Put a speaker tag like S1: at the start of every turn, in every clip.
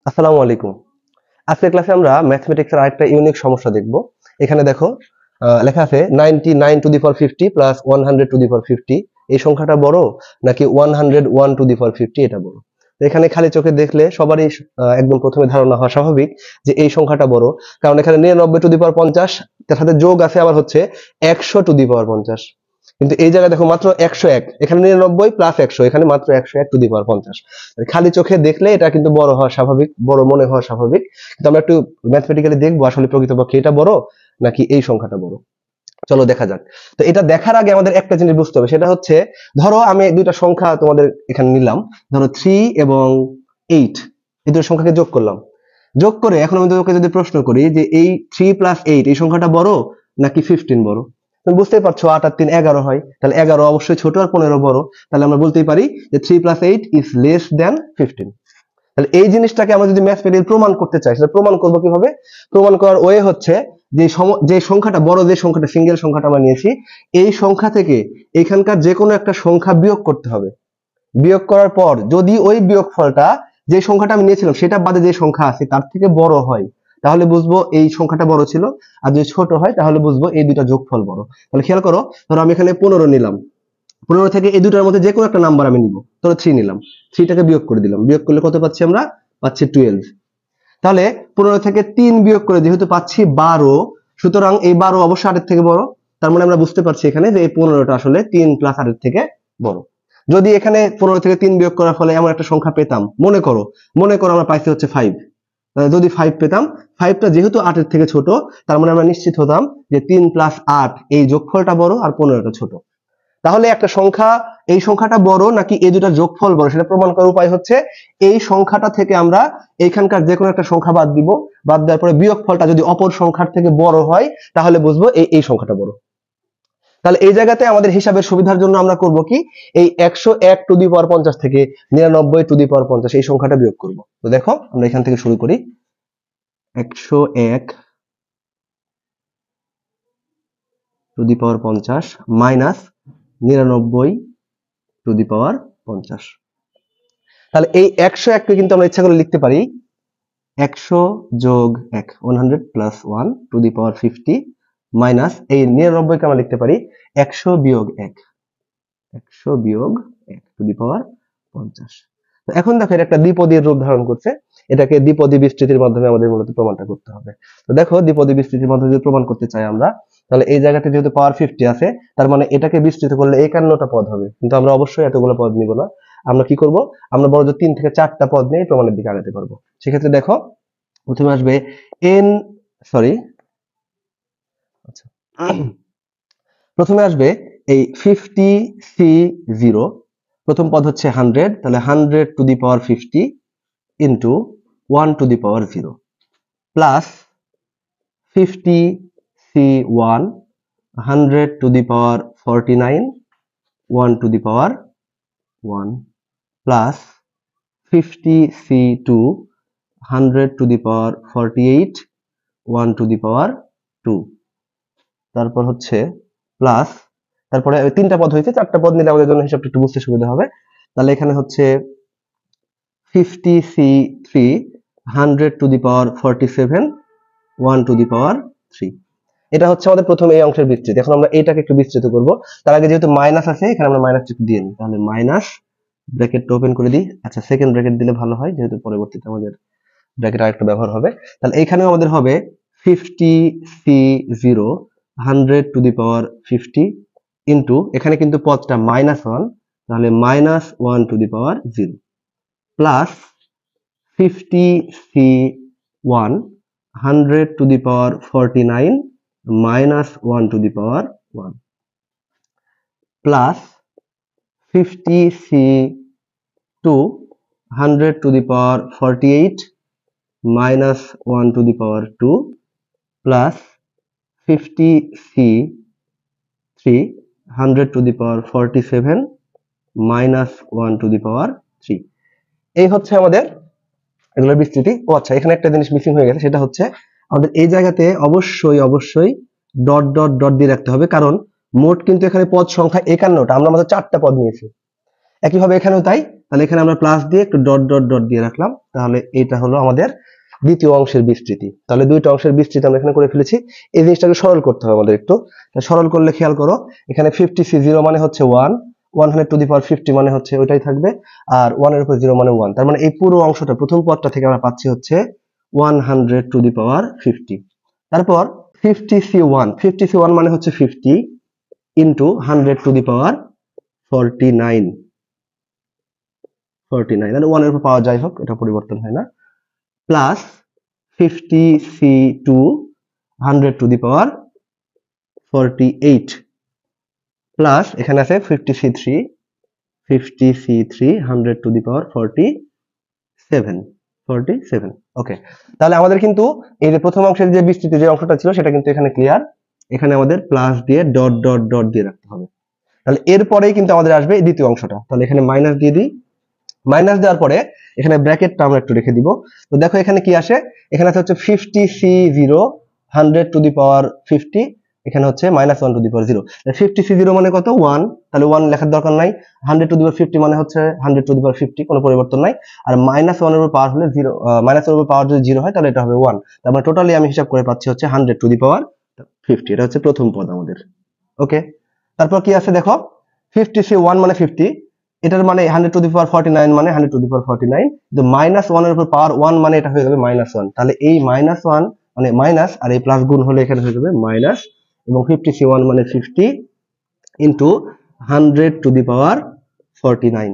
S1: আসসালামু আলাইকুম। আজকের ক্লাসে আমরা ম্যাথমেটিক্সের আরেকটা ইউনিক সমস্যা দেখব। এখানে দেখো লেখা আছে 99 to the power 50 plus 100 to the power 50। এই সংখ্যাটা বড় নাকি 101 টু দি পাওয়ার 50 এটা বড়? তো এখানে খালি চোখে দেখলে সবারই একদম প্রথমে ধারণা হওয়া স্বাভাবিক যে এই সংখ্যাটা বড়, কারণ এখানে 99 টু দি পাওয়ার 50, তার সাথে যোগ আছে আবার হচ্ছে 100 টু দি পাওয়ার 50। কিন্তু এই জায়গায় দেখো মাত্র 101, এখানে 99 প্লাস 100, এখানে মাত্র 101 টু দি পাওয়ার 50। খালি চোখে দেখলে এটা কিন্তু বড় হওয়া স্বাভাবিক, বড় মনে হওয়া স্বাভাবিক, কিন্তু আমরা একটু ম্যাথমেটিক্যালি দেখবো আসলে প্রকৃতপক্ষে এটা বড় নাকি এই সংখ্যাটা বড়। চলো দেখা যাক। তো এটা দেখার আগে আমাদের একটা জিনিস বুঝতে হবে, সেটা হচ্ছে ধরো আমি দুইটা সংখ্যা তোমাদের এখানে নিলাম, ধরো 3 এবং 8, এই দুটো সংখ্যাকে যোগ করলাম। যোগ করে এখন আমি তোমাকে যদি প্রশ্ন করি যে এই 3 প্লাস 8 এই সংখ্যাটা বড় নাকি 15 বড়, তুমি বুঝতেই পারছো 8 আর 3 11 হয়, তাহলে 11 অবশ্যই ছোট আর 15 বড়। তাহলে আমরা বলতেই পারি যে 3 প্লাস 8 ইজ লেস দ্যান 15। তাহলে এই জিনিসটাকে আমরা যদি ম্যাথমেটিক্যালি প্রমাণ করতে চাই, সেটা প্রমাণ করবো কিভাবে? প্রমাণ করার ওয়ে হচ্ছে যে সংখ্যাটা বড়, যে সংখ্যাটা সিঙ্গেল সংখ্যাটা আমরা নিয়েছি, এই সংখ্যা থেকে এখানকার যে কোনো একটা সংখ্যা বিয়োগ করতে হবে। বিয়োগ করার পর যদি ওই বিয়োগফলটা যে সংখ্যাটা আমি নিয়েছিলাম সেটা বাদে যে সংখ্যা আছে তার থেকে বড় হয়, তাহলে বুঝবো এই সংখ্যাটা বড় ছিল। আর যদি ছোট হয় তাহলে বুঝবো এই দুটা যোগফল বড়। তাহলে খেয়াল করো, ধরো আমি এখানে 15 নিলাম, 15 থেকে এই দুটার মধ্যে যে কোনো একটা নাম্বার আমি নিব, ধরো 3 নিলাম, 3টাকে বিয়োগ করে দিলাম, বিয়োগ করলে কত পাচ্ছি? আমরা পাচ্ছি 12। তাহলে 15 থেকে 3 বিয়োগ করে যেহেতু পাচ্ছি 12, সুতরাং এই 12 অবশ্যই 8 এর থেকে বড়। তার মানে আমরা বুঝতে পারছি এখানে যে এই 15টা আসলে 3 প্লাস 8 এর থেকে বড়। যদি এখানে 15 থেকে 3 বিয়োগ করার ফলে এমন একটা সংখ্যা পেতাম, মনে করো আমরা পাইছি হচ্ছে 5, যদি 5 পেতাম, 5টা যেহেতু 8 এর থেকে ছোট, তার মানে আমরা নিশ্চিত হতাম যে 3 প্লাস 8 এই যোগফলটা বড় আর 15টা ছোট। তাহলে একটা সংখ্যা, এই সংখ্যাটা বড় নাকি এই দুটার যোগফল বড়, সেটা প্রমাণ করার উপায় হচ্ছে এই সংখ্যাটা থেকে আমরা এইখানকার যে কোনো একটা সংখ্যা বাদ দিব, বাদ দেওয়ার পরে বিয়োগফলটা যদি অপর সংখ্যার থেকে বড় হয় তাহলে বুঝবো এই সংখ্যাটা বড়। তাহলে এই জায়গাতে আমাদের হিসাবের সুবিধার জন্য আমরা করব কি, এই 101 টু দি পাওয়ার 50 থেকে 99 টু দি পাওয়ার 50 এই সংখ্যাটা বিয়োগ করব। তো দেখো আমরা এখান থেকে শুরু করি। 101 to the power 50 minus 99 to the power 50। তাহলে এই 101 কে কিন্তু আমরা ইচ্ছা করে লিখতে পারি 100 যোগ 1, 100 plus 1 to the power 50 minus এই 99 কে আমরা লিখতে পারি 100 বিয়োগ 1, 100 বিয়োগ 1 টু দি পাওয়ার 50। তো এখন দেখো এটা একটা দ্বিপদীর রূপ ধারণ করছে, এটাকে দ্বিপদী বিস্তৃতির মাধ্যমে আমাদের মূলত প্রমাণটা করতে হবে। তো দেখো দ্বিপদী বিস্তৃতির মাধ্যমে যদি প্রমাণ করতে চাই আমরা, তাহলে এই জায়গাতে যেহেতু পাওয়ার 50 আছে, তার মানে এটাকে বিস্তৃত করলে 51টা পদ হবে, কিন্তু আমরা অবশ্যই এতগুলো পদ নিব না। আমরা কি করব, আমরা বড় 3 থেকে 4টা পদ নিয়ে প্রমাণের দিকে আগাতে পারবো। সেক্ষেত্রে দেখো প্রথমে আসবে আচ্ছা প্রথমে আসবে এই 50c0, প্রথম পদ হচ্ছে 100, তাহলে 100 to the power 50 into 1 to the power 0 plus 50c1, 100 to the power 49, 1 to the power 1 plus 50c2, 100 to the power 48, 1 to the power 2। তারপর হচ্ছে প্লাস, তারপরে 3টা পদ হয়েছে, 4টা পদ নিলে আমাদের জন্য হিসাবটা একটু বুঝতে সুবিধা হবে। তাহলে এখানে হচ্ছে 50c3, 100 to the power 47, 1 to the power 3। এটা হচ্ছে আমাদের প্রথম এই অংশের বিস্তৃতি। এখন আমরা এটাকে একটু বিস্তৃত করব। তার আগে যেহেতু মাইনাস আছে, এখানে আমরা মাইনাস একটু দিয়ে নিই, তাহলে মাইনাস ব্র্যাকেটটা ওপেন করে দিই। আচ্ছা সেকেন্ড ব্র্যাকেট দিলে ভালো হয়, যেহেতু পরবর্তীতে আমাদের ব্র্যাকেট আরেকটা ব্যবহার হবে। তাহলে এইখানেও আমাদের হবে 50c0, 100 to the power 50 into, এখানে কিন্তু পদটা -1, তাহলে -1 to the power 0 plus 50c1, 100 to the power 49, -1 to the power 1 plus 50c2, 100 to the power 48, -1 to the power 2 plus 50c3, 100 to the power 47, -1 to the power 3। এই হচ্ছে আমাদের এগুলোর বিস্তৃতি। ও আচ্ছা, এখানে একটা জিনিস মিসিং হয়ে গেছে, সেটা হচ্ছে আমাদের এই জায়গাতে অবশ্যই ডট ডট ডট দিয়ে রাখতে হবে, কারণ মোট কিন্তু এখানে পদ সংখ্যা 51টা, আমরা মাত্র 4টা পদ নিয়েছি। একইভাবে এখানেও তাই, তাহলে এখানে আমরা প্লাস দিয়ে একটু ডট ডট ডট দিয়ে রাখলাম, তাহলে এটা হলো আমাদের দ্বিতীয় অংশের বিস্তৃতি। তাহলে দুইটা অংশের বিস্তৃতি আমরা এখানে করে ফেলেছি। এই জিনিসটাকে সরল করতে হবে আমাদের একটু। সরল করলে খেয়াল করো, এখানে 50c0 মানে হচ্ছে 1, 100 টু দি পাওয়ার 50 মানে হচ্ছে ওইটাই থাকবে, আর 1 এর উপর 0 মানে 1। তার মানে এই পুরো অংশটা প্রথম পদটা থেকে আমরা পাচ্ছি হচ্ছে 100 টু দি পাওয়ার 50। তারপর 50c1 মানে হচ্ছে 50 ইন্টু 100 টু দি পাওয়ার 49, তাহলে 1 এর উপর পাওয়ার যাই হোক এটা পরিবর্তন হয় না, plus 50c2 100 to the power 48, plus এখানে আছে 50c3 100 টু দি পাওয়ার 47। ওকে, তাহলে আমাদের কিন্তু এই যে প্রথম অংশের যে বিস্তৃতি যে অংশটা ছিল সেটা কিন্তু এখানে ক্লিয়ার। এখানে আমাদের প্লাস দিয়ে ডট ডট ডট দিয়ে রাখতে হবে। তাহলে এরপরেই কিন্তু আমাদের আসবে দ্বিতীয় অংশটা। তাহলে এখানে মাইনাস দিয়ে দিই, মাইনাস দেওয়ার পরে এখানে ব্র্যাকেটটা আমরা একটু রেখে দিব। তো দেখো এখানে কি আসে, এখানে আছে হচ্ছে 50c0 100 টু দি পাওয়ার 50, এখানে হচ্ছে -1 টু দি পাওয়ার 0। 50c0 মানে কত 1, তাহলে 1 লেখার দরকার নাই। 100 টু দি পাওয়ার 50 মানে হচ্ছে 100 টু দি পাওয়ার 50, কোনো পরিবর্তন নাই। আর -1 এর উপর পাওয়ার হলে 0, -1 এর উপর পাওয়ার যদি 0 হয় তাহলে এটা হবে 1। তার মানে টোটালি আমি হিসাব করে পাচ্ছি হচ্ছে 100 টু দি পাওয়ার 50। এটা হচ্ছে প্রথম পদ আমাদের। ওকে, তারপর কি আছে দেখো, 50c1 মানে 50, এটার মানে 100 টু দি পাওয়ার 49 মানে 100 টু দি পাওয়ার 49, কিন্তু -1 এর উপর পাওয়ার 1 মানে এটা হয়ে যাবে -1। তাহলে এই -1 মানে মাইনাস আর এই প্লাস গুণ হলে এখানে হয়ে যাবে মাইনাস, এবং 50c1 মানে 50 ইন্টু 100 টু দি পাওয়ার 49।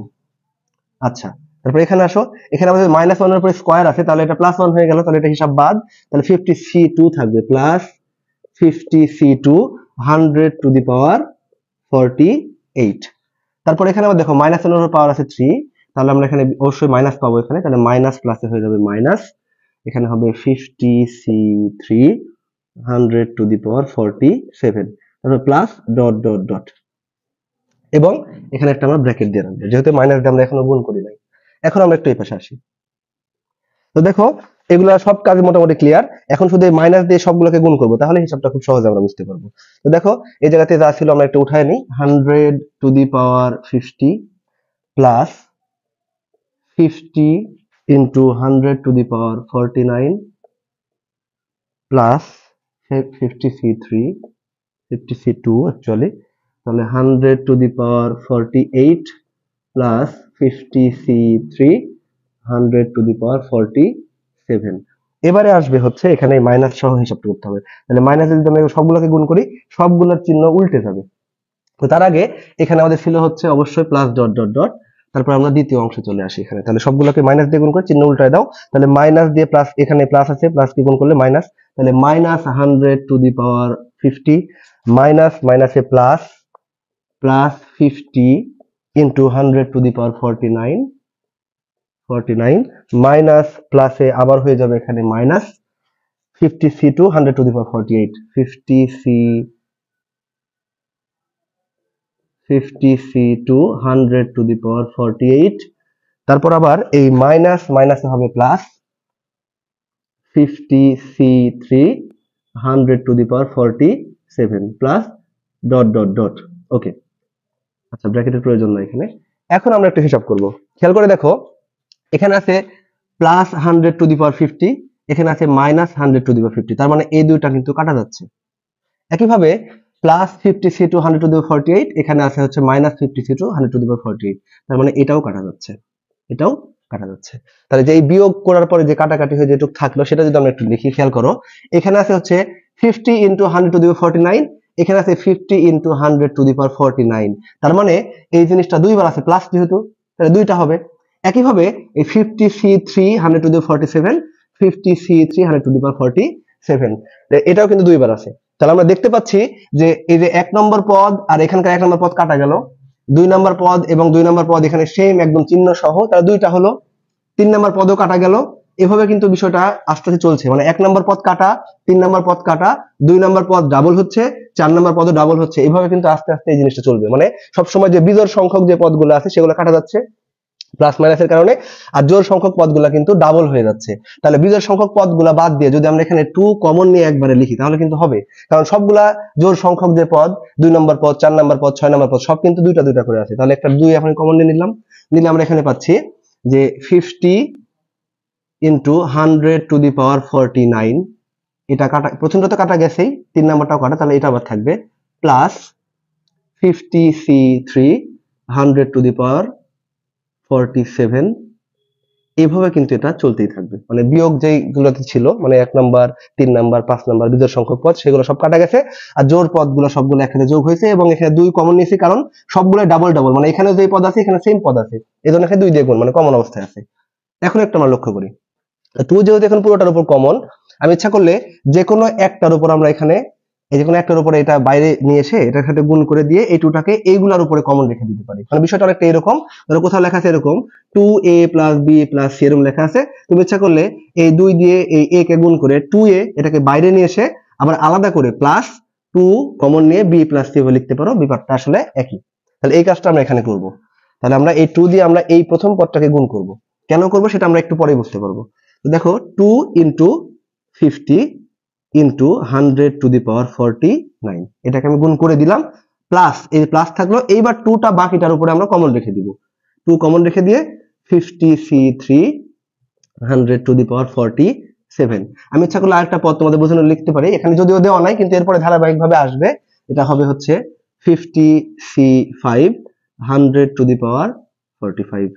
S1: আচ্ছা, তারপর এখানে আসো, এখানে আমাদের -1 এর উপর স্কয়ার আছে, তাহলে এটা +1 হয়ে গেল, তাহলে এটা হিসাব বাদ। তাহলে 50c2 থাকবে plus 50c2 100 to the power 48। তারপর এখানে আবার দেখো -1 এর উপর পাওয়ার আছে 3, তাহলে আমরা এখানে অবশ্যই মাইনাস পাবো এখানে, তাহলে মাইনাস প্লাসে হয়ে যাবে মাইনাস, এখানে হবে 50c3 100 টু দি পাওয়ার 47, তারপর প্লাস ডট ডট ডট, এবং এখানে একটা আমরা ব্র্যাকেট দিয়ে রাখবো, যেহেতু মাইনাস দিয়ে আমরা এখনো গুণ করি নাই। এখন আমরা একটু এই পাশে আসি। তো দেখো এগুলা সব কাজ মোটামুটি ক্লিয়ার। এখন শুধু এই মাইনাস দিয়ে সবগুলোকে গুণ করবো, তাহলে হিসাবটা খুব সহজে আমরা বুঝতে পারবো। তো দেখো এই জায়গাতে যা ছিল আমরা একটু উঠায় নিই, 100 to the power 50 plus 50 into 100 to the power 49 plus 50c2 actually, তাহলে 100 to the power 48 plus 50c3 100 to the power 47। এবারে আসবে হচ্ছে এখানে মাইনাস সহ হিসাবটা করতে হবে। তাহলে মাইনাসে যদি আমরা সবগুলোকে গুণ করি, সবগুলোর চিহ্ন উল্টে যাবে। তো তার আগে এখানে আমাদের ছিল হচ্ছে অবশ্যই প্লাস ডট ডট ডট, তারপর আমরা দ্বিতীয় অংশে চলে আসি এখানে। তাহলে সবগুলোকে মাইনাস দিয়ে গুণ করে চিহ্ন উল্টায় দাও, তাহলে মাইনাস দিয়ে প্লাস, এখানে প্লাস আছে, প্লাস কি গুণ করলে মাইনাস, তাহলে -100 টু দি পাওয়ার 50 মাইনাস মাইনাসে plus, plus 50 into 100 to the power 49 minus প্লাসে আবার হয়ে যাবে এখানে minus 50c2 100 to the power 48, 50c2 100 to the power 48, তারপর আবার এই মাইনাস মাইনাসে হবে plus 50c3 100 to the power 47 plus dot dot dot. Okay, আচ্ছা ব্র্যাকেটের প্রয়োজন নাই এখানে। এখন আমরা একটু হিসাব করব, খেয়াল করে দেখো এখানে আছে প্লাস 100 টু দি পাওয়ার 50, এখানে আছে -100 টু দি পাওয়ার 50, তার মানে এই দুইটা কিন্তু কাটা যাচ্ছে। একইভাবে plus 50c2 100 to the power 48, এখানে আছে হচ্ছে -50c2 100 টু দি পাওয়ার 48, তার মানে এটাও কাটা যাচ্ছে, এটাও কাটা যাচ্ছে। তাহলে যে এই বিয়োগ করার পরে যে কাটাকাটি হয়ে যেটুকু থাকলো সেটা যদি আমরা একটু লিখি, খেয়াল করো এখানে আছে হচ্ছে 50 ইন্টু 100 টু দি পাওয়ার 49, এখানে আছে 50 ইন্টু 100 টু দি পাওয়ার 49, তার মানে এই জিনিসটা দুইবার আছে প্লাস, যেহেতু তাহলে দুইটা হবে। একইভাবে এই 50c3 100 to the power 47, 50c3 100 to the power 47, এটাও কিন্তু দুইবার আছে। তাহলে আমরা দেখতে পাচ্ছি যে এই যে 1 নম্বর পদ আর এখানকার 1 নম্বর পদ কাটা গেল, 2 নম্বর পদ এবং 2 নম্বর পদ এখানে সেম একদম চিহ্ন সহ, তাহলে দুইটা হলো। 3 নম্বর পদও কাটা গেল। এভাবে কিন্তু বিষয়টা আস্তে আস্তে চলছে, মানে 1 নম্বর পদ কাটা, 3 নম্বর পদ কাটা, 2 নম্বর পদ ডাবল হচ্ছে, 4 নম্বর পদও ডাবল হচ্ছে, এভাবে কিন্তু আস্তে আস্তে এই জিনিসটা চলবে। মানে সবসময় যে বিজোড় সংখ্যক যে পদগুলো আছে সেগুলো কাটা যাচ্ছে প্লাস মাইনাসের কারণে, আর জোড় সংখ্যক পদগুলা কিন্তু ডাবল হয়ে যাচ্ছে। তাহলে বিজোড় সংখ্যক পদগুলা বাদ দিয়ে যদি আমরা এখানে 2 কমন নিয়ে একবারে লিখি তাহলে কিন্তু হবে, কারণ সবগুলা জোড় সংখ্যক যে পদ, 2 নম্বর পদ, 4 নম্বর পদ, 6 নম্বর পদ সব কিন্তু দুইটা দুইটা করে আছে। তাহলে একটা 2 এখন কমন নিয়ে নিলাম, নিলে আমরা এখানে পাচ্ছি যে 50 ইন্টু 100 টু দি পাওয়ার 49, এটা কাটা, প্রথমটা তো কাটা গেছেই, 3 নাম্বারটাও কাটা, তাহলে এটা আবার থাকবে plus 50c3 100 to the power 47। এইভাবে কিন্তু এটা চলতেই থাকবে, মানে বিয়োগ যেগুলোতে ছিল, মানে 1 নাম্বার 3 নাম্বার 5 নাম্বার বিজোড় সংখ্যক পদ, সেগুলো সব কাটা গেছে, আর জোড় পদগুলো সবগুলো একসাথে যোগ হয়েছে, এবং এখানে 2 কমন নিয়েছি কারণ সবগুলো ডাবল ডাবল, মানে এখানে যে পদ আছে এখানে সেম পদ আছে, এজন্য এখানে 2 দিয়ে গুণ, মানে কমন অবস্থায় আছে। এখন একটা আমরা লক্ষ্য করি, 2 যেহেতু এখন পুরোটার উপর কমন, আমি ইচ্ছা করলে যে কোনো একটার উপর আমরা এখানে, এই যে কোনো একটার উপরে এটা বাইরে নিয়ে এসে এটার সাথে গুণ করে দিয়ে এই 2টাকে এইগুলার উপরে কমন রেখে দিতে পারি। মানে বিষয়টা অনেকটা এরকম, ধরো কোথাও লেখা আছে এরকম 2a + b + c এরকম লেখা আছে, তুমি ইচ্ছা করলে এই 2 দিয়ে এই a কে গুণ করে 2a এটাকে বাইরে নিয়ে এসে আবার আলাদা করে প্লাস 2 কমন নিয়ে b + c লিখতে পারো, ব্যাপারটা আসলে একই। তাহলে এই কাজটা আমরা এখানে করব। তাহলে আমরা এই 2 দিয়ে আমরা এই প্রথম পদটাকে গুণ করব, কেন করব সেটা আমরা একটু পরে বুঝতে পারবো। তো দেখো 2 * 50 ইন্টু 100 টু দি পাওয়ার 49, এটাকে আমি গুণ করে দিলাম, প্লাস এই প্লাস থাকলো, এইবার 2টা বাকিটার উপরে আমরা কমন রেখে দিব, 2 কমন রেখে দিয়ে 50c3 100 টু দি পাওয়ার 47। আমি ইচ্ছা করলে আরেকটা পদ তোমাদের বোঝানোর লিখতে পারি, এখানে যদিও দেওয়া নাই কিন্তু এরপরে ধারাবাহিকভাবে আসবে, এটা হবে হচ্ছে 50c5 100 টু দি পাওয়ার 45।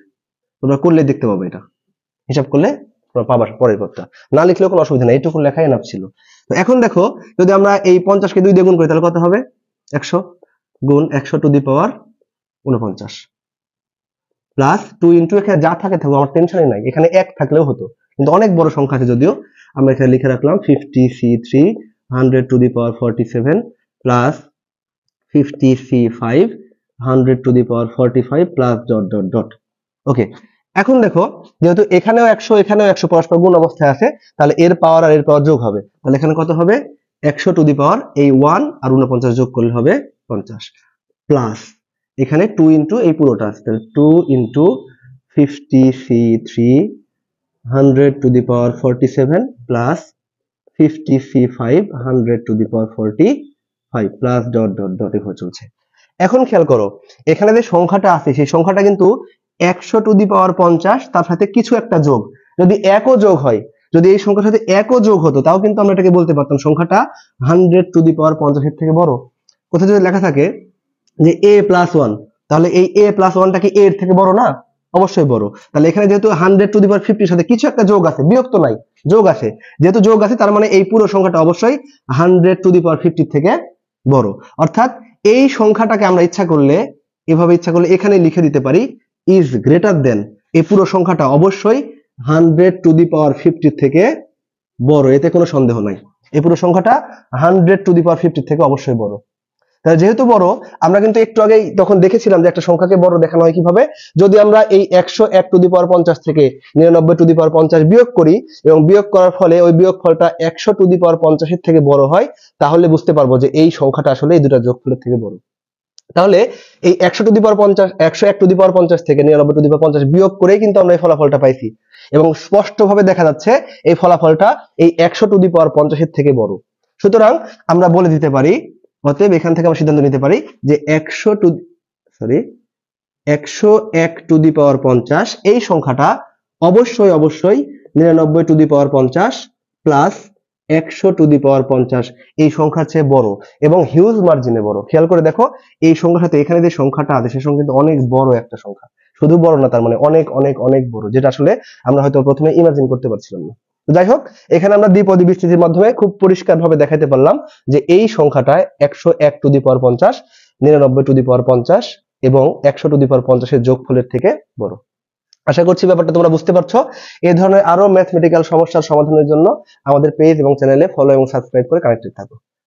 S1: তোমরা করলে দেখতে পাবে, এটা হিসাব করলে পাবার পরের পদটা, না লিখলেও কোনো অসুবিধা নেই, এইটুকু লেখাই এনাফ ছিল। তো এখন দেখো যদি আমরা এই 50 কে 2 দিয়ে গুণ করি তাহলে কত হবে, 100 গুণ 100 to the power 49 plus 2 into, এখানে যা থাকে থাকবে, আমার টেনশনই নাই, এখানে 1 থাকলেও হতো, কিন্তু অনেক বড় সংখ্যা আছে যদিও, আমরা এখানে লিখে রাখলাম 50c3 100 to the power 47 plus 50c5 100 to the power 45 plus dot dot dot. Okay, এখন দেখো যেহেতু এখানেও 100 এখানেও 100 পরস্পর গুণ অবস্থায় আছে, তাহলে এর পাওয়ার আর এর পাওয়ার যোগ হবে, তাহলে এখানে কত হবে 100 টু দি পাওয়ার এই 1 আর 49 যোগ করলে হবে 50 প্লাস এখানে 2 ইন্টু এই পুরোটা আছে, তাহলে 2 into 50c3 100 to the power 47 plus 50c5 100 to the power 45 plus dot dot dot এভাবে চলছে। এখন খেয়াল করো এখানে যে সংখ্যাটা আছে সেই সংখ্যাটা কিন্তু 100 টু দি পাওয়ার 50, তার সাথে কিছু একটা যোগ, যদি 1ও যোগ হয়, যদি এই সংখ্যার সাথে 1ও যোগ হতো তাও কিন্তু আমরা এটাকে বলতে পারতাম সংখ্যাটা 100 টু দি পাওয়ার 50 এর থেকে বড়। কোথাও যদি লেখা থাকে যে a+1, তাহলে এই a+1টা কি a এর থেকে বড় না? অবশ্যই বড়। তাহলে এখানে যেহেতু 100 টু দি পাওয়ার 50 এর সাথে কিছু একটা যোগ আছে, বিয়োগ তো নাই, যোগ আছে, যেহেতু যোগ আছে তার মানে এই পুরো সংখ্যাটা অবশ্যই 100 টু দি পাওয়ার 50 থেকে বড়। অর্থাৎ এই সংখ্যাটাকে আমরা ইচ্ছা করলে এভাবে ইচ্ছা করলে এখানে লিখে দিতে পারি ইজ গ্রেটার দেন, এই পুরো সংখ্যাটা অবশ্যই 100 টু দি পাওয়ার 50 থেকে বড়, এতে কোনো সন্দেহ নাই, এই পুরো সংখ্যাটা 100 টু দি পাওয়ার 50 থেকে অবশ্যই বড়। তাহলে যেহেতু বড়, আমরা কিন্তু একটু আগেই তখন দেখেছিলাম যে একটা সংখ্যাকে বড় দেখানো হয় কিভাবে, যদি আমরা এই 101 টু দি পাওয়ার 50 থেকে 99 টু দি পাওয়ার 50 বিয়োগ করি এবং বিয়োগ করার ফলে ওই বিয়োগ ফলটা 100 টু দি পাওয়ার 50 এর থেকে বড় হয়, তাহলে বুঝতে পারবো যে এই সংখ্যাটা আসলে এই দুটো যোগফলের থেকে বড়। তাহলে এই 100 to the power 50 101 to the power 50 থেকে 99 টু দি পাওয়ার 50 বিয়োগ করেই কিন্তু আমরা এই ফলাফলটা পাইছি, এবং স্পষ্টভাবে দেখা যাচ্ছে এই ফলাফলটা এই 100 টু দি পাওয়ার 50 এর থেকে বড়। সুতরাং আমরা বলে দিতে পারি, অতএব এখান থেকে আমরা সিদ্ধান্ত নিতে পারি যে 101 টু দি পাওয়ার 50 এই সংখ্যাটা অবশ্যই 99 to the power 50 plus 100 to the power 50 এই সংখ্যার চেয়ে বড় এবং হিউজ মার্জিনে বড়। খেয়াল করে দেখো এই সংখ্যার সাথে এখানে যে সংখ্যাটা আছে সেই সংখ্যা কিন্তু অনেক বড় একটা সংখ্যা, শুধু বড় না, তার মানে অনেক অনেক অনেক বড়, যেটা আসলে আমরা হয়তো প্রথমে ইমাজিন করতে পারছিলাম না। যাই হোক, এখানে আমরা দ্বিপদী বিস্তৃতির মাধ্যমে খুব পরিষ্কারভাবে দেখাতে পারলাম যে এই সংখ্যাটা 101 to the power 50, 99 to the power 50 এবং 100 টু দি পাওয়ার 50 এর যোগফলের থেকে বড়। আশা করছি ব্যাপারটা তোমরা বুঝতে পারছো। এই ধরনের আরো ম্যাথমেটিক্যাল সমস্যার সমাধানের জন্য আমাদের পেজ এবং চ্যানেলে ফলো এবং সাবস্ক্রাইব করে কানেক্টেড থাকো।